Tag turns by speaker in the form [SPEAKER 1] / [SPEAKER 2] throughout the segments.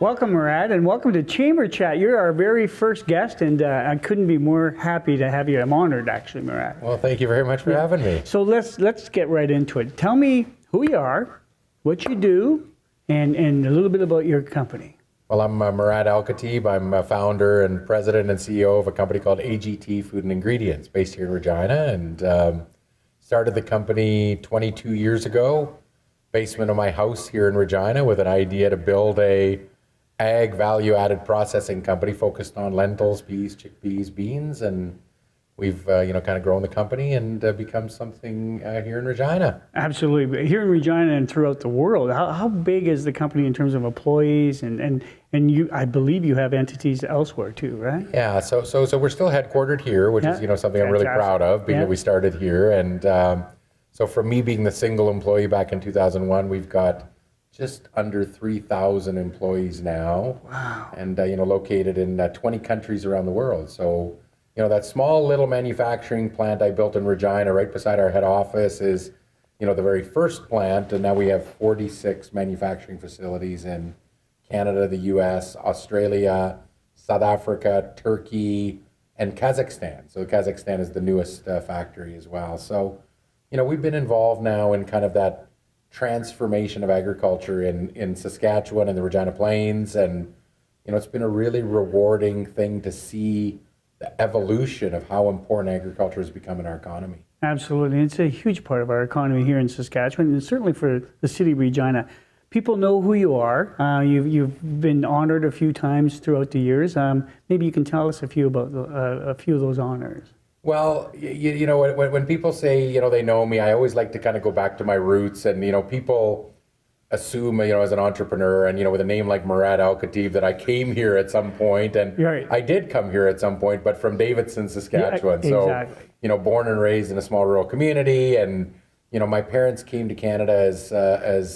[SPEAKER 1] Welcome, Murad, and welcome to Chamber Chat. You're our very first guest, and I couldn't be more happy to have you. I'm honored, actually, Murad.
[SPEAKER 2] Well, thank you very much for having me.
[SPEAKER 1] So let's get right into it. Tell me who you are, what you do, and a little bit about your company.
[SPEAKER 2] Well, I'm Murad Al-Katib. I'm a founder and president and CEO of a company called AGT Food and Ingredients, based here in Regina, and started the company 22 years ago, basement of my house here in Regina, with an idea to build a ag value-added processing company focused on lentils, peas, chickpeas, beans, and we've kind of grown the company and become something here in Regina.
[SPEAKER 1] Absolutely. But here in Regina and throughout the world, how big is the company in terms of employees? And you, I believe you have entities elsewhere too, right?
[SPEAKER 2] Yeah, so we're still headquartered here, which is something I'm really proud of, being that we started here. And so from me being the single employee back in 2001, we've got just under 3,000 employees now.
[SPEAKER 1] Wow.
[SPEAKER 2] And located in 20 countries around the world. So that small little manufacturing plant I built in Regina right beside our head office is the very first plant, and now we have 46 manufacturing facilities in Canada, the US, Australia, South Africa, Turkey, and Kazakhstan. So Kazakhstan is the newest factory as well. So we've been involved now in kind of that transformation of agriculture in Saskatchewan and the Regina Plains, and it's been a really rewarding thing to see the evolution of how important agriculture has become in our economy.
[SPEAKER 1] Absolutely. It's a huge part of our economy here in Saskatchewan, and certainly for the city of Regina. People know who you are. You've been honored a few times throughout the years. Maybe you can tell us a few about a few of those honors.
[SPEAKER 2] Well, when people say, they know me, I always like to kind of go back to my roots, and, people assume, as an entrepreneur and, with a name like Murad Al-Katib that I came here at some point, and
[SPEAKER 1] right.
[SPEAKER 2] I did come here at some point, but from Davidson, Saskatchewan.
[SPEAKER 1] Yeah, exactly.
[SPEAKER 2] So, born and raised in a small rural community, and, my parents came to Canada as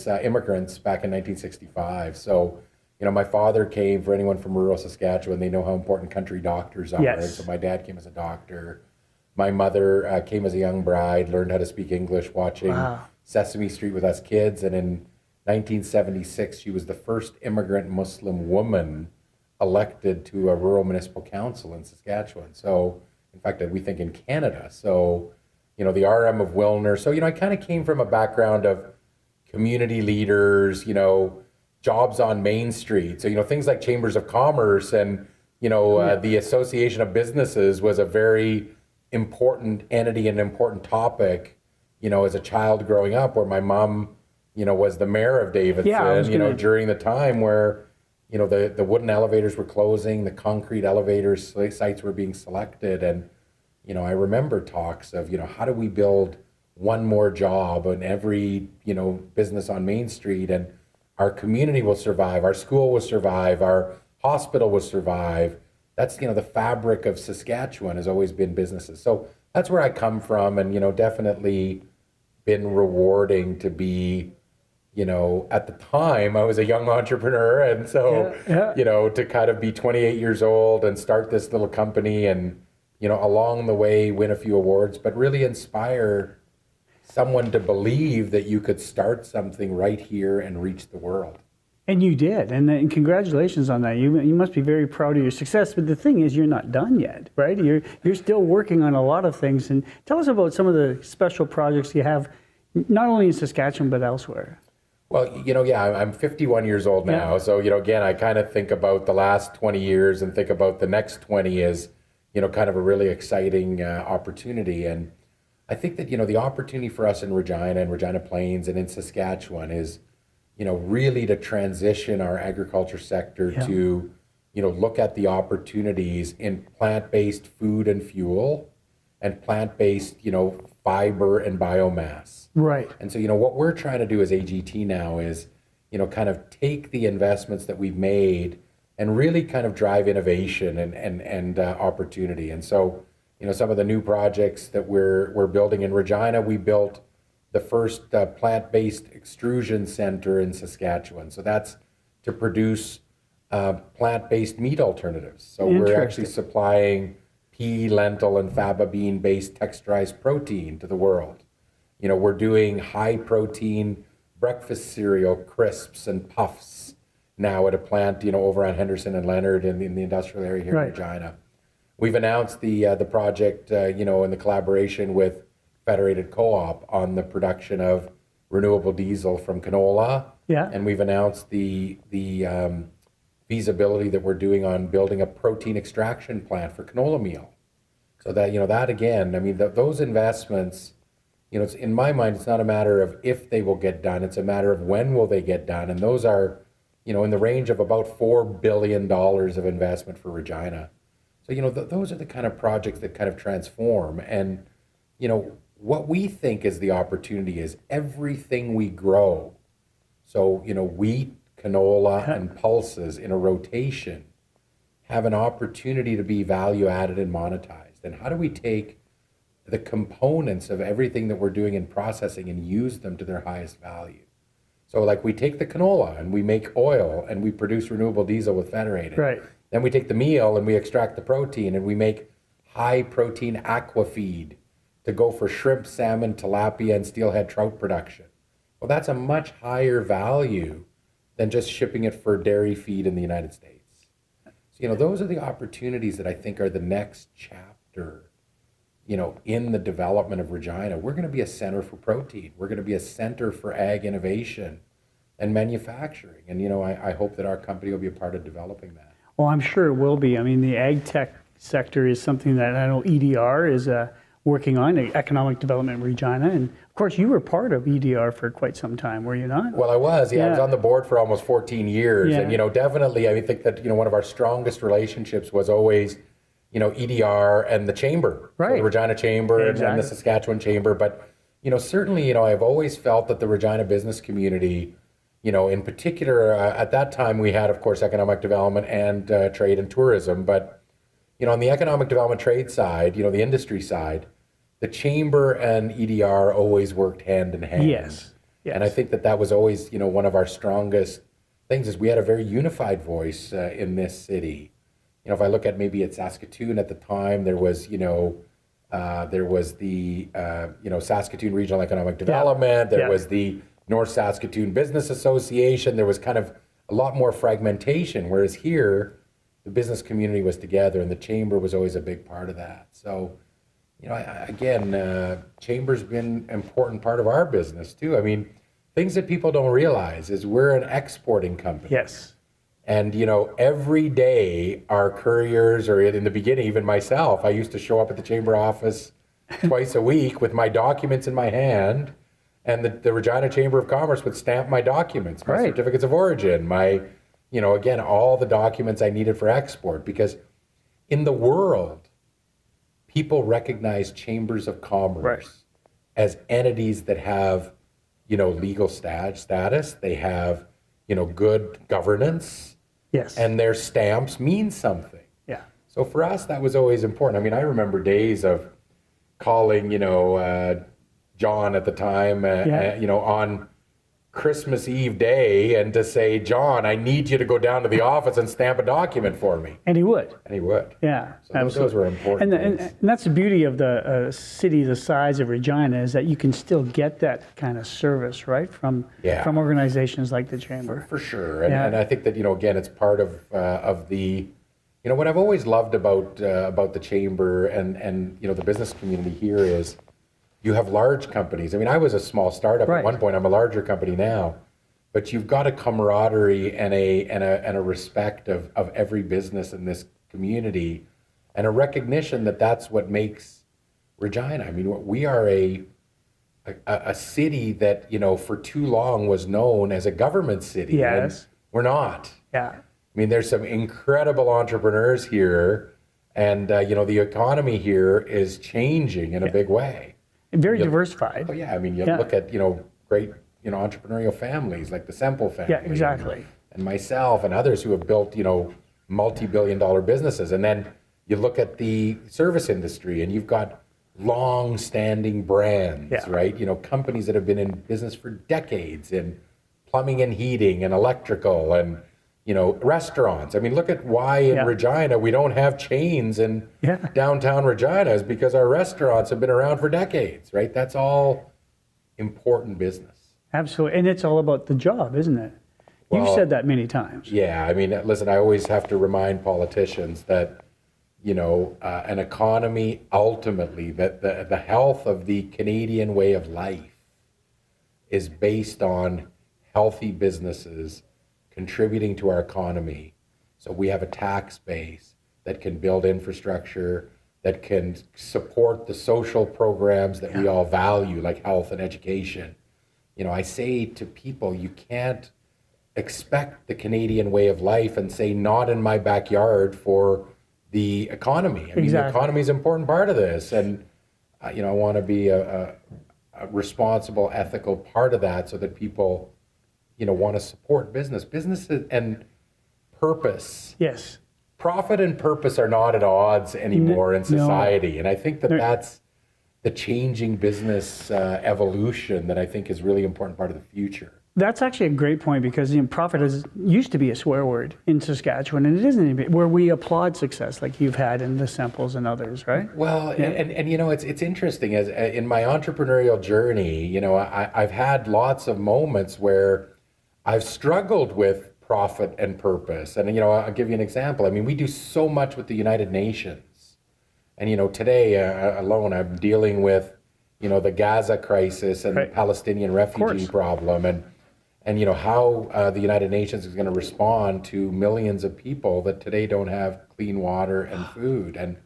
[SPEAKER 2] immigrants back in 1965. So, my father came, for anyone from rural Saskatchewan, they know how important country doctors are.
[SPEAKER 1] Yes.
[SPEAKER 2] And so my dad came as a doctor. My mother came as a young bride, learned how to speak English watching Sesame Street with us kids. And in 1976, she was the first immigrant Muslim woman elected to a rural municipal council in Saskatchewan. So, in fact, we think in Canada. So, the RM of Wilner. So, I kind of came from a background of community leaders, jobs on Main Street. So, things like chambers of commerce and, the Association of Businesses was a very important entity and important topic, as a child growing up, where my mom, was the mayor of Davidson, during the time where, the wooden elevators were closing, the concrete elevators sites were being selected. And, I remember talks of, how do we build one more job in every, business on Main Street, and our community will survive, our school will survive, our hospital will survive. That's, the fabric of Saskatchewan has always been businesses. So that's where I come from, and, definitely been rewarding to be, at the time I was a young entrepreneur. And so, to kind of be 28 years old and start this little company and, along the way win a few awards, but really inspire someone to believe that you could start something right here and reach the world.
[SPEAKER 1] And you did, and congratulations on that. You must be very proud of your success. But the thing is, you're not done yet, right? You're still working on a lot of things. And tell us about some of the special projects you have, not only in Saskatchewan but elsewhere.
[SPEAKER 2] Well, I'm 51 years old now. Yeah. So, again, I kind of think about the last 20 years and think about the next 20 as, kind of a really exciting opportunity. And I think that, the opportunity for us in Regina and Regina Plains and in Saskatchewan is, really to transition our agriculture sector to, look at the opportunities in plant-based food and fuel and plant-based, fiber and biomass.
[SPEAKER 1] Right.
[SPEAKER 2] And so, what we're trying to do as AGT now is, kind of take the investments that we've made and really kind of drive innovation and opportunity. And so, some of the new projects that we're building in Regina, we built the first plant-based extrusion center in Saskatchewan. So that's to produce plant-based meat alternatives. So we're actually supplying pea, lentil, and faba bean-based texturized protein to the world. We're doing high-protein breakfast cereal, crisps, and puffs. now at a plant, over on Henderson and Leonard in the industrial area here
[SPEAKER 1] Right.
[SPEAKER 2] in Regina. We've announced the project, in the collaboration with Federated Co-op on the production of renewable diesel from canola.
[SPEAKER 1] Yeah.
[SPEAKER 2] And we've announced the feasibility that we're doing on building a protein extraction plant for canola meal. So that, that again, I mean, those investments, it's, in my mind, it's not a matter of if they will get done, it's a matter of when will they get done. And those are, in the range of about $4 billion of investment for Regina. So, those are the kind of projects that kind of transform. And, what we think is the opportunity is everything we grow. So, wheat, canola, and pulses in a rotation have an opportunity to be value added and monetized. And how do we take the components of everything that we're doing in processing and use them to their highest value? So like we take the canola and we make oil and we produce renewable diesel with Federated.
[SPEAKER 1] Right.
[SPEAKER 2] Then we take the meal and we extract the protein and we make high protein aqua feed to go for shrimp, salmon, tilapia, and steelhead trout production. Well, that's a much higher value than just shipping it for dairy feed in the United States. So, those are the opportunities that I think are the next chapter, in the development of Regina. We're going to be a center for protein. We're going to be a center for ag innovation and manufacturing. And, I hope that our company will be a part of developing that.
[SPEAKER 1] Well, I'm sure it will be. I mean, the ag tech sector is something that I know EDR is working on, economic development in Regina. And of course, you were part of EDR for quite some time, were you not?
[SPEAKER 2] Well, I was. I was on the board for almost 14 years.
[SPEAKER 1] Yeah.
[SPEAKER 2] And, definitely, I think that, one of our strongest relationships was always, EDR and the chamber.
[SPEAKER 1] Right.
[SPEAKER 2] So the Regina Chamber and
[SPEAKER 1] Exactly.
[SPEAKER 2] the Saskatchewan Chamber. But, certainly, I've always felt that the Regina business community, in particular, at that time we had, of course, economic development and trade and tourism. But, on the economic development trade side, the industry side, the chamber and EDR always worked hand in hand.
[SPEAKER 1] Yes.
[SPEAKER 2] And I think that was always, one of our strongest things is we had a very unified voice in this city. If I look at maybe at Saskatoon at the time, there was, the, Saskatoon Regional Economic Development. There was the North Saskatoon Business Association. There was kind of a lot more fragmentation, whereas here, the business community was together and the chamber was always a big part of that. So, chamber's been an important part of our business too. I mean, things that people don't realize is we're an exporting company.
[SPEAKER 1] Yes.
[SPEAKER 2] And, every day our couriers, or in the beginning, even myself, I used to show up at the chamber office twice a week with my documents in my hand, and the Regina Chamber of Commerce would stamp my documents, my
[SPEAKER 1] Right.
[SPEAKER 2] certificates of origin, my, all the documents I needed for export, because in the world, people recognize chambers of commerce
[SPEAKER 1] Right.
[SPEAKER 2] as entities that have, legal status. They have, good governance.
[SPEAKER 1] Yes.
[SPEAKER 2] And their stamps mean something.
[SPEAKER 1] yeah.
[SPEAKER 2] So for us, that was always important. I mean, I remember days of calling, John at the time, on Christmas Eve day, and to say, John, I need you to go down to the office and stamp a document for me.
[SPEAKER 1] And he would.
[SPEAKER 2] And he would.
[SPEAKER 1] Yeah,
[SPEAKER 2] So
[SPEAKER 1] absolutely.
[SPEAKER 2] those were important
[SPEAKER 1] And
[SPEAKER 2] things.
[SPEAKER 1] that's the beauty of the city the size of Regina, is that you can still get that kind of service, right, from organizations like the Chamber.
[SPEAKER 2] For sure. And,
[SPEAKER 1] Yeah.
[SPEAKER 2] and I think that, again, it's part of the, what I've always loved about the chamber and the business community here is you have large companies. I mean, I was a small startup
[SPEAKER 1] Right.
[SPEAKER 2] at one point. I'm a larger company now. But you've got a camaraderie and a respect of every business in this community, and a recognition that that's what makes Regina. I mean, we are a city that, for too long was known as a government city.
[SPEAKER 1] Yes.
[SPEAKER 2] And we're not.
[SPEAKER 1] Yeah.
[SPEAKER 2] I mean, there's some incredible entrepreneurs here, and, the economy here is changing in a big way.
[SPEAKER 1] And very diversified.
[SPEAKER 2] Oh, yeah. I mean, you
[SPEAKER 1] Yeah.
[SPEAKER 2] look at, great, entrepreneurial families like the Semple family.
[SPEAKER 1] Yeah, exactly.
[SPEAKER 2] And myself and others who have built, multi-billion-dollar businesses. And then you look at the service industry and you've got long-standing brands,
[SPEAKER 1] Yeah.
[SPEAKER 2] right? Companies that have been in business for decades in plumbing and heating and electrical and, restaurants. I mean, look at why in Regina we don't have chains in downtown Regina, is because our restaurants have been around for decades, right? That's all important business.
[SPEAKER 1] Absolutely. And it's all about the job, isn't it? You've
[SPEAKER 2] Well,
[SPEAKER 1] said that many times.
[SPEAKER 2] Yeah, I mean, listen, I always have to remind politicians that, an economy ultimately, that the health of the Canadian way of life is based on healthy businesses contributing to our economy. So we have a tax base that can build infrastructure, that can support the social programs that we all value, like health and education. I say to people, you can't expect the Canadian way of life and say, not in my backyard for the economy. I mean, the economy is an important part of this. And, I want to be a responsible, ethical part of that so that people, want to support business and purpose.
[SPEAKER 1] Yes.
[SPEAKER 2] Profit and purpose are not at odds anymore in society. And I think that's the changing business evolution that I think is really important part of the future.
[SPEAKER 1] That's actually a great point because profit used to be a swear word in Saskatchewan, and it isn't anymore, where we applaud success like you've had in the Semples and others, right?
[SPEAKER 2] Well, and it's interesting as in my entrepreneurial journey, I've had lots of moments where I've struggled with profit and purpose. And I'll give you an example. I mean, we do so much with the United Nations, and today alone I'm dealing with the Gaza crisis and the Palestinian refugee problem, and how the United Nations is going to respond to millions of people that today don't have clean water and food. And,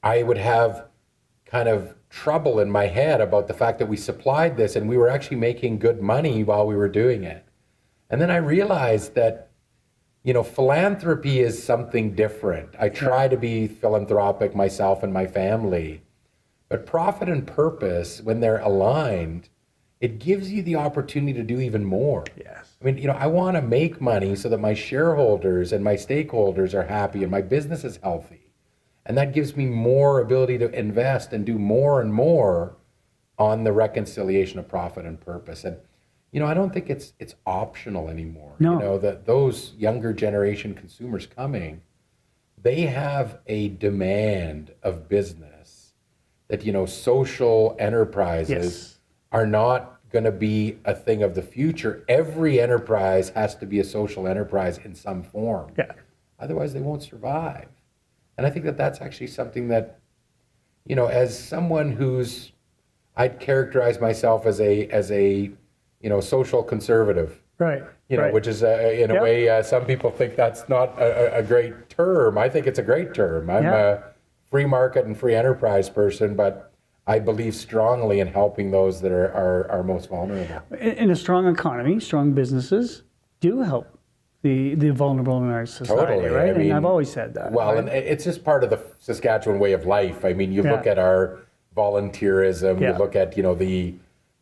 [SPEAKER 2] I would have kind of trouble in my head about the fact that we supplied this and we were actually making good money while we were doing it. And then I realized that, philanthropy is something different. I try to be philanthropic myself and my family, but profit and purpose, when they're aligned, it gives you the opportunity to do even more.
[SPEAKER 1] Yes.
[SPEAKER 2] I mean, I want to make money so that my shareholders and my stakeholders are happy and my business is healthy. And that gives me more ability to invest and do more and more on the reconciliation of profit and purpose. And, I don't think it's optional anymore.
[SPEAKER 1] No.
[SPEAKER 2] That those younger generation consumers coming, they have a demand of business that, social enterprises are not going to be a thing of the future. Every enterprise has to be a social enterprise in some form.
[SPEAKER 1] Yeah.
[SPEAKER 2] Otherwise, they won't survive. And I think that that's actually something that, as someone I'd characterize myself as a social conservative.
[SPEAKER 1] Right.
[SPEAKER 2] Which is in a way, some people think that's not a great term. I think it's a great term. I'm a free market and free enterprise person, but I believe strongly in helping those that are most vulnerable.
[SPEAKER 1] In a strong economy, strong businesses do help the vulnerable in our society,
[SPEAKER 2] Totally.
[SPEAKER 1] right?
[SPEAKER 2] I mean,
[SPEAKER 1] and I've always said that.
[SPEAKER 2] Well,
[SPEAKER 1] right?
[SPEAKER 2] and it's just part of the Saskatchewan way of life. I mean, you look at our volunteerism, you look at,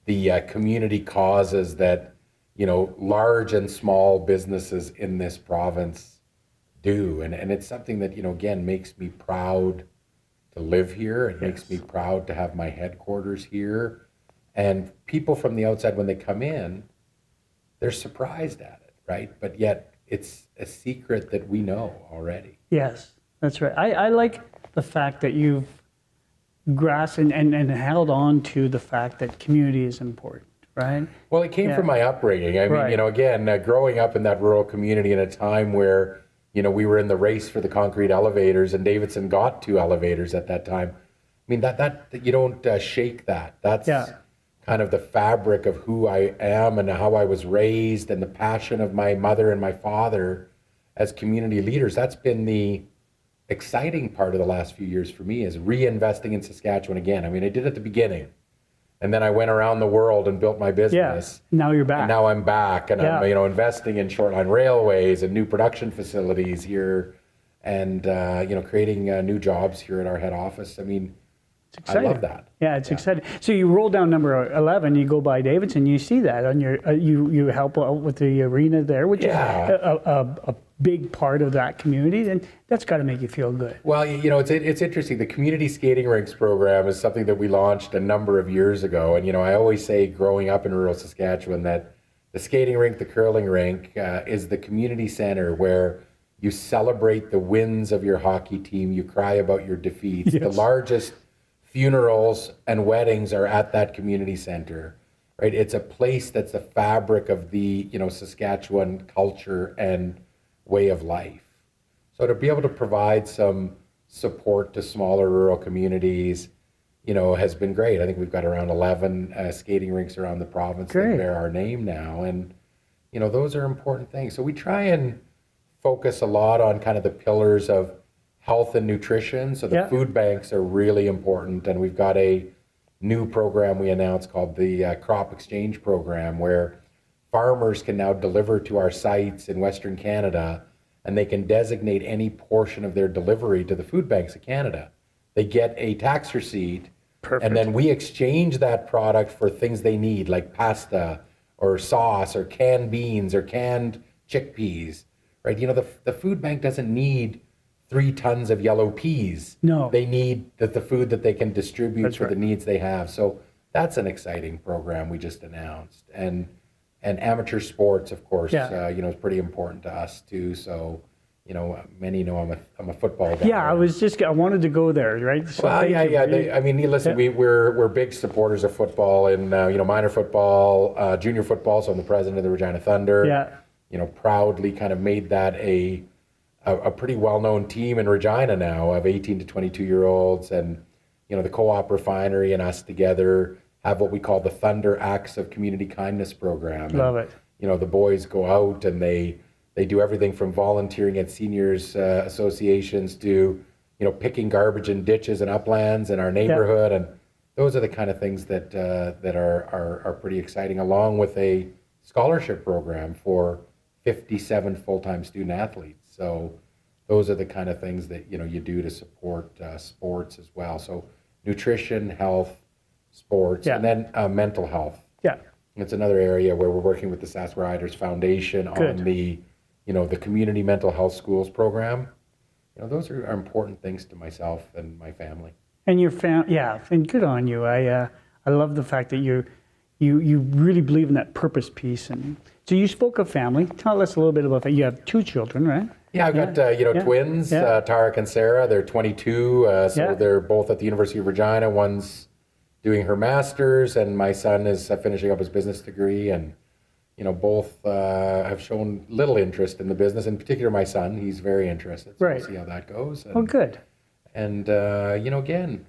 [SPEAKER 2] the community causes that, large and small businesses in this province do. And it's something that, again, makes me proud to live here. It makes me proud to have my headquarters here. And people from the outside, when they come in, they're surprised at it, right? But yet it's a secret that we know already.
[SPEAKER 1] Yes, that's right. I like the fact that you've grasped and held on to the fact that community is important, right?
[SPEAKER 2] Well, it came from my upbringing. I mean, again, growing up in that rural community in a time where, we were in the race for the concrete elevators, and Davidson got 2 elevators at that time. I mean, that you don't shake that. That's kind of the fabric of who I am and how I was raised, and the passion of my mother and my father as community leaders. That's been the exciting part of the last few years for me, is reinvesting in Saskatchewan again. I mean, I did at the beginning, and then I went around the world and built my business.
[SPEAKER 1] Yeah. Now you're back.
[SPEAKER 2] And now I'm back, and I'm investing in short-line railways and new production facilities here, and creating new jobs here at our head office. I mean, I love that.
[SPEAKER 1] Yeah, it's exciting. So you roll down number 11, you go by Davidson, you see that on your, you help out with the arena there, which is a big part of that community, and that's got to make you feel good.
[SPEAKER 2] Well, it's interesting. The community skating rinks program is something that we launched a number of years ago, and I always say, growing up in rural Saskatchewan, that the skating rink, the curling rink, is the community center where you celebrate the wins of your hockey team, you cry about your defeats. The largest funerals and weddings are at that community center. right? It's a place that's the fabric of the, Saskatchewan culture and way of life. So to be able to provide some support to smaller rural communities, has been great. I think we've got around 11 skating rinks around the province that bear our name now. And, those are important things. So we try and focus a lot on kind of the pillars of health and nutrition. So the food banks are really important. And we've got a new program we announced called the Crop Exchange Program, where farmers can now deliver to our sites in Western Canada, and they can designate any portion of their delivery to the food banks of Canada. They get a tax receipt, and then we exchange that product for things they need, like pasta or sauce or canned beans or canned chickpeas, right? The food bank doesn't need 3 tons of yellow peas.
[SPEAKER 1] No.
[SPEAKER 2] They need the food that they can distribute for the needs they have. So that's an exciting program we just announced. And amateur sports, of course, is pretty important to us too. So, many know I'm a football guy.
[SPEAKER 1] Yeah, I wanted to go there, right? So
[SPEAKER 2] listen, we're big supporters of football and, minor football, junior football. So I'm the president of the Regina Thunder.
[SPEAKER 1] Yeah.
[SPEAKER 2] Proudly kind of made that a pretty well-known team in Regina now of 18 to 22-year-olds. And, the Co-op Refinery and us together have what we call the Thunder Acts of Community Kindness program.
[SPEAKER 1] Love it.
[SPEAKER 2] The boys go out and they do everything from volunteering at seniors associations to, picking garbage in ditches and uplands in our neighborhood. And those are the kind of things that are pretty exciting, along with a scholarship program for 57 full-time student athletes. So those are the kind of things that, you do to support sports as well. So nutrition, health, sports, and then mental health.
[SPEAKER 1] Yeah.
[SPEAKER 2] It's another area where we're working with the Sask Riders Foundation on the, the Community Mental Health Schools program. Those are important things to myself and my family.
[SPEAKER 1] And your and good on you. I love the fact that you really believe in that purpose piece. And so you spoke of family. Tell us a little bit about that. You have 2 children, right?
[SPEAKER 2] Yeah, I've got twins, Tarek and Sarah. They're 22, so they're both at the University of Regina. One's doing her master's, and my son is finishing up his business degree. And both have shown little interest in the business. In particular, my son, he's very interested. So we'll see how that goes. And,
[SPEAKER 1] good.
[SPEAKER 2] And again,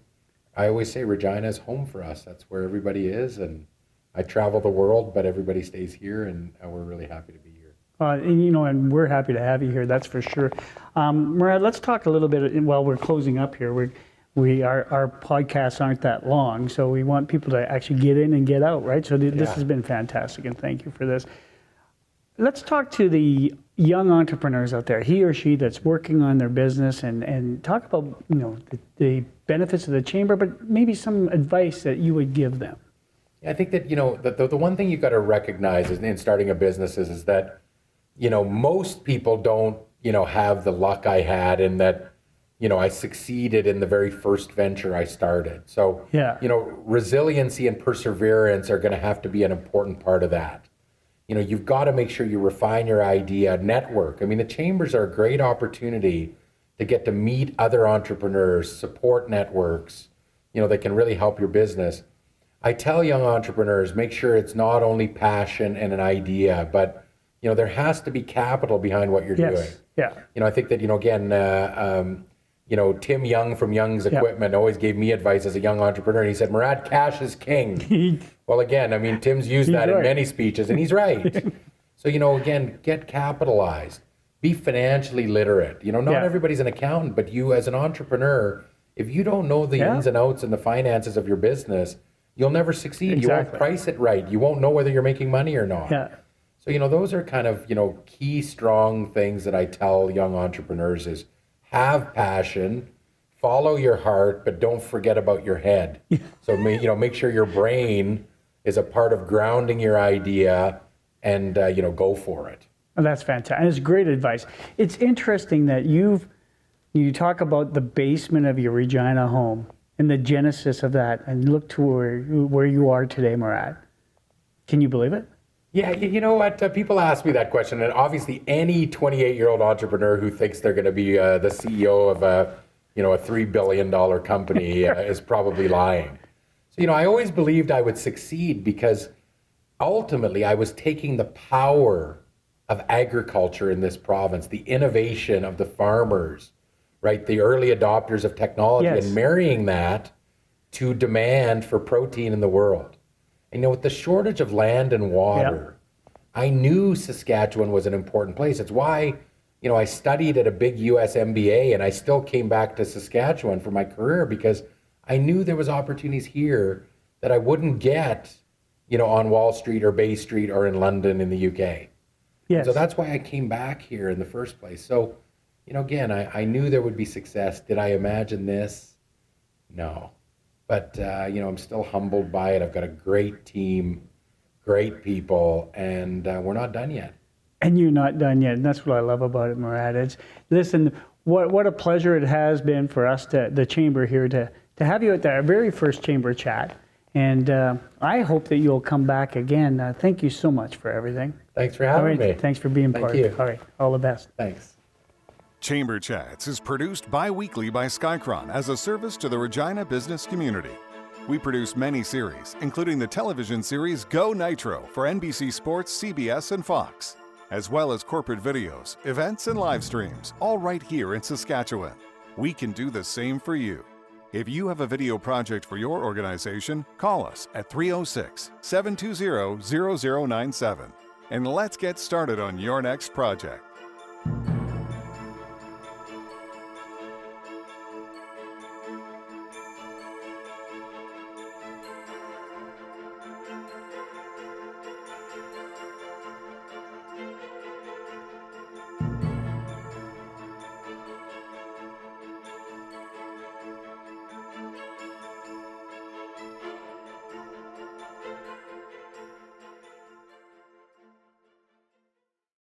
[SPEAKER 2] I always say Regina is home for us. That's where everybody is, and I travel the world, but everybody stays here, and we're really happy to be here.
[SPEAKER 1] And we're happy to have you here. That's for sure. Murad, let's talk a little bit while we're closing up here. Our podcasts aren't that long, so we want people to actually get in and get out, right? So this has been fantastic, and thank you for this. Let's talk to the young entrepreneurs out there, he or she that's working on their business, and talk about the benefits of the chamber, but maybe some advice that you would give them.
[SPEAKER 2] I think that the one thing you've got to recognize in starting a business is that most people don't have the luck I had in that. I succeeded in the very first venture I started. So, resiliency and perseverance are going to have to be an important part of that. You've got to make sure you refine your idea, network. I mean, the chambers are a great opportunity to get to meet other entrepreneurs, support networks, that can really help your business. I tell young entrepreneurs, make sure it's not only passion and an idea, but, there has to be capital behind what you're doing.
[SPEAKER 1] Yeah.
[SPEAKER 2] I think that, again, Tim Young from Young's Equipment always gave me advice as a young entrepreneur. And he said, Murad, cash is king. Well, again, I mean, Tim's used that in many speeches, and he's right. So, again, get capitalized. Be financially literate. Not everybody's an accountant, but you as an entrepreneur, if you don't know the ins and outs and the finances of your business, you'll never succeed.
[SPEAKER 1] Exactly.
[SPEAKER 2] You won't price it right. You won't know whether you're making money or not.
[SPEAKER 1] Yeah.
[SPEAKER 2] So, those are kind of, key, strong things that I tell young entrepreneurs is, have passion, follow your heart, but don't forget about your head. So make sure your brain is a part of grounding your idea, and go for it.
[SPEAKER 1] Well, that's fantastic. And it's great advice. It's interesting that you talk about the basement of your Regina home and the genesis of that, and look to where you are today, Murad. Can you believe it?
[SPEAKER 2] Yeah, you know what? People ask me that question, and obviously any 28-year-old entrepreneur who thinks they're going to be the CEO of a $3 billion company is probably lying. So, I always believed I would succeed because, ultimately I was taking the power of agriculture in this province, the innovation of the farmers, right? The early adopters of technology,
[SPEAKER 1] Yes.
[SPEAKER 2] and marrying that to demand for protein in the world. And with the shortage of land and water, I knew Saskatchewan was an important place. It's why, I studied at a big US MBA, and I still came back to Saskatchewan for my career because I knew there was opportunities here that I wouldn't get, on Wall Street or Bay Street or in London in the UK.
[SPEAKER 1] Yes.
[SPEAKER 2] So that's why I came back here in the first place. So, again, I knew there would be success. Did I imagine this? No. But, I'm still humbled by it. I've got a great team, great people, and we're not done yet.
[SPEAKER 1] And you're not done yet. And that's what I love about it, Murad. Listen, what a pleasure it has been for us, the Chamber here, to have you at our very first Chamber chat. And I hope that you'll come back again. Thank you so much for everything.
[SPEAKER 2] Thanks for having me.
[SPEAKER 1] Thanks for being part of it. All right. All the best.
[SPEAKER 2] Thanks.
[SPEAKER 3] Chamber Chats is produced bi-weekly by Skycron as a service to the Regina business community. We produce many series, including the television series Go Nitro for NBC Sports, CBS, and Fox, as well as corporate videos, events, and live streams, all right here in Saskatchewan. We can do the same for you. If you have a video project for your organization, call us at 306-720-0097. And let's get started on your next project.